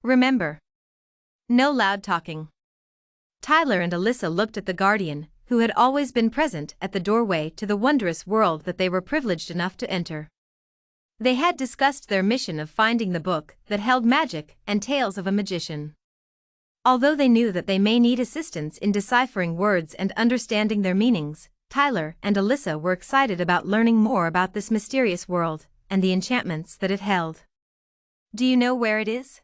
Remember, no loud talking. Tyler and Alyssa looked at the guardian, who had always been present at the doorway to the wondrous world that they were privileged enough to enter. They had discussed their mission of finding the book that held magic and tales of a magician. Although they knew that they may need assistance in deciphering words and understanding their meanings, Tyler and Alyssa were excited about learning more about this mysterious world and the enchantments that it held. Do you know where it is?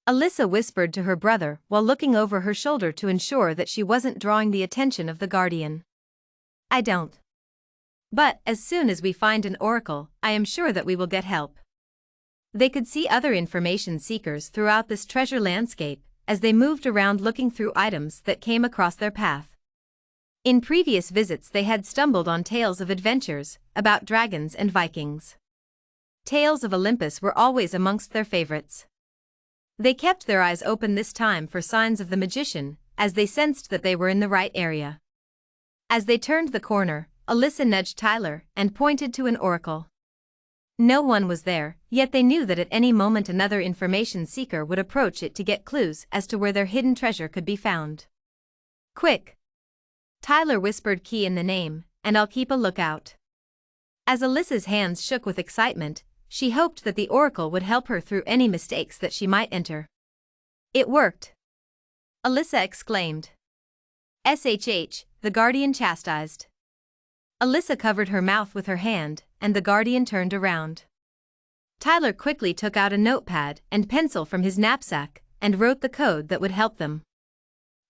Alyssa whispered to her brother while looking over her shoulder to ensure that she wasn't drawing the attention of the guardian. I don't. But as soon as we find an oracle, I am sure that we will get help. They could see other information seekers throughout this treasure landscape as they moved around looking through items that came across their path. In previous visits they had stumbled on tales of adventures about dragons and Vikings. Tales of Olympus were always amongst their favorites. They kept their eyes open this time for signs of the magician, as they sensed that they were in the right area. As they turned the corner, Alyssa nudged Tyler and pointed to an oracle. No one was there, yet they knew that at any moment another information seeker would approach it to get clues as to where their hidden treasure could be found. Quick! Tyler whispered key in the name, and I'll keep a lookout. As Alyssa's hands shook with excitement, she hoped that the oracle would help her through any mistakes that she might enter. It worked! Alyssa exclaimed. SHH, the guardian chastised. Alyssa covered her mouth with her hand, and the guardian turned around. Tyler quickly took out a notepad and pencil from his knapsack and wrote the code that would help them.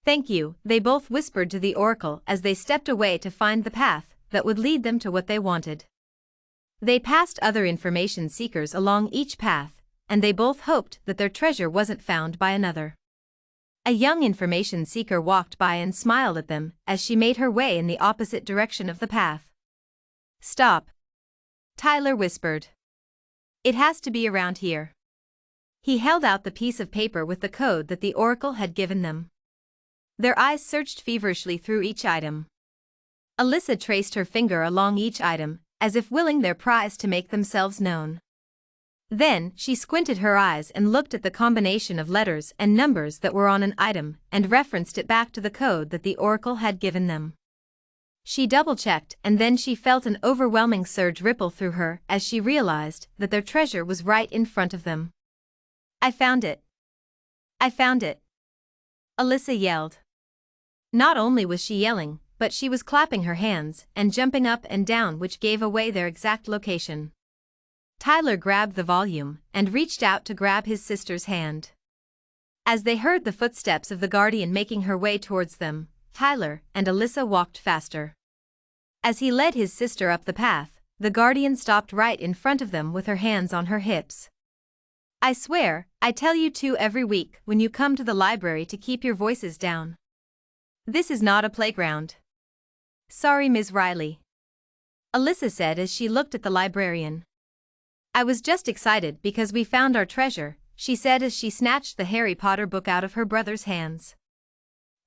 Thank you, they both whispered to the oracle as they stepped away to find the path that would lead them to what they wanted. They passed other information seekers along each path, and they both hoped that their treasure wasn't found by another. A young information seeker walked by and smiled at them as she made her way in the opposite direction of the path. Stop! Tyler whispered. It has to be around here. He held out the piece of paper with the code that the oracle had given them. Their eyes searched feverishly through each item. Alyssa traced her finger along each item, as if willing their prize to make themselves known. Then, she squinted her eyes and looked at the combination of letters and numbers that were on an item and referenced it back to the code that the oracle had given them. She double-checked and then she felt an overwhelming surge ripple through her as she realized that their treasure was right in front of them. I found it! I found it! Alyssa yelled. Not only was she yelling, but she was clapping her hands and jumping up and down, which gave away their exact location. Tyler grabbed the volume and reached out to grab his sister's hand. As they heard the footsteps of the guardian making her way towards them, Tyler and Alyssa walked faster. As he led his sister up the path, the guardian stopped right in front of them with her hands on her hips. I swear, I tell you two every week when you come to the library to keep your voices down. This is not a playground. Sorry, Ms. Riley. Alyssa said as she looked at the librarian. I was just excited because we found our treasure, she said as she snatched the Harry Potter book out of her brother's hands.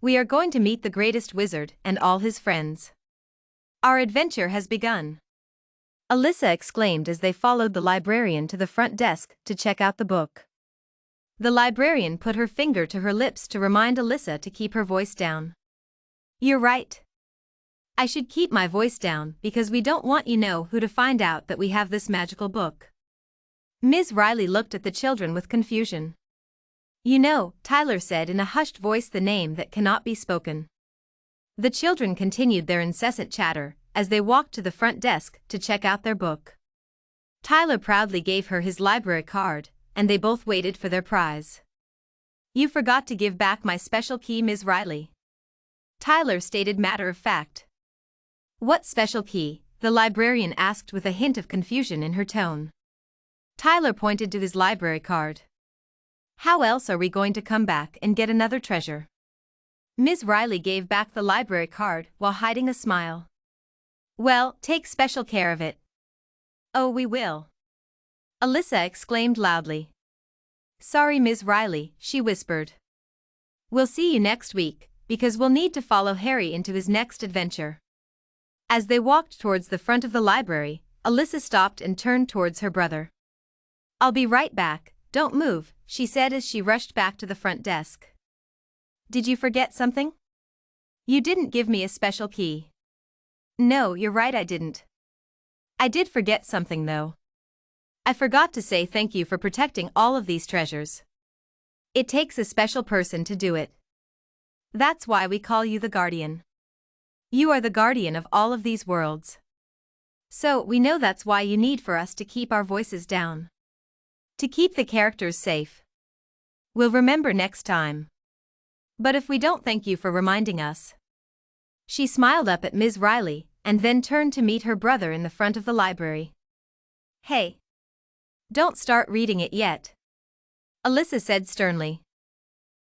We are going to meet the greatest wizard and all his friends. Our adventure has begun. Alyssa exclaimed as they followed the librarian to the front desk to check out the book. The librarian put her finger to her lips to remind Alyssa to keep her voice down. You're right. I should keep my voice down because we don't want you know who to find out that we have this magical book. Ms. Riley looked at the children with confusion. You know, Tyler said in a hushed voice the name that cannot be spoken. The children continued their incessant chatter as they walked to the front desk to check out their book. Tyler proudly gave her his library card, and they both waited for their prize. You forgot to give back my special key, Ms. Riley. Tyler stated matter of fact. What special key? The librarian asked with a hint of confusion in her tone. Tyler pointed to his library card. How else are we going to come back and get another treasure? Ms. Riley gave back the library card while hiding a smile. Well, take special care of it. Oh, we will. Alyssa exclaimed loudly. Sorry, Ms. Riley, she whispered. We'll see you next week, because we'll need to follow Harry into his next adventure. As they walked towards the front of the library, Alyssa stopped and turned towards her brother. I'll be right back, don't move, she said as she rushed back to the front desk. Did you forget something? You didn't give me a special key. No, you're right, I didn't. I did forget something though. I forgot to say thank you for protecting all of these treasures. It takes a special person to do it. That's why we call you the Guardian. You are the guardian of all of these worlds. So, we know that's why you need for us to keep our voices down. To keep the characters safe. We'll remember next time. But if we don't, thank you for reminding us. She smiled up at Ms. Riley and then turned to meet her brother in the front of the library. Hey! Don't start reading it yet. Alyssa said sternly.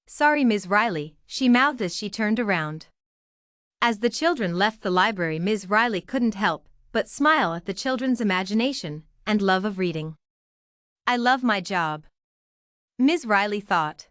Sorry, Ms. Riley, she mouthed as she turned around. As the children left the library, Ms. Riley couldn't help but smile at the children's imagination and love of reading. I love my job. Ms. Riley thought.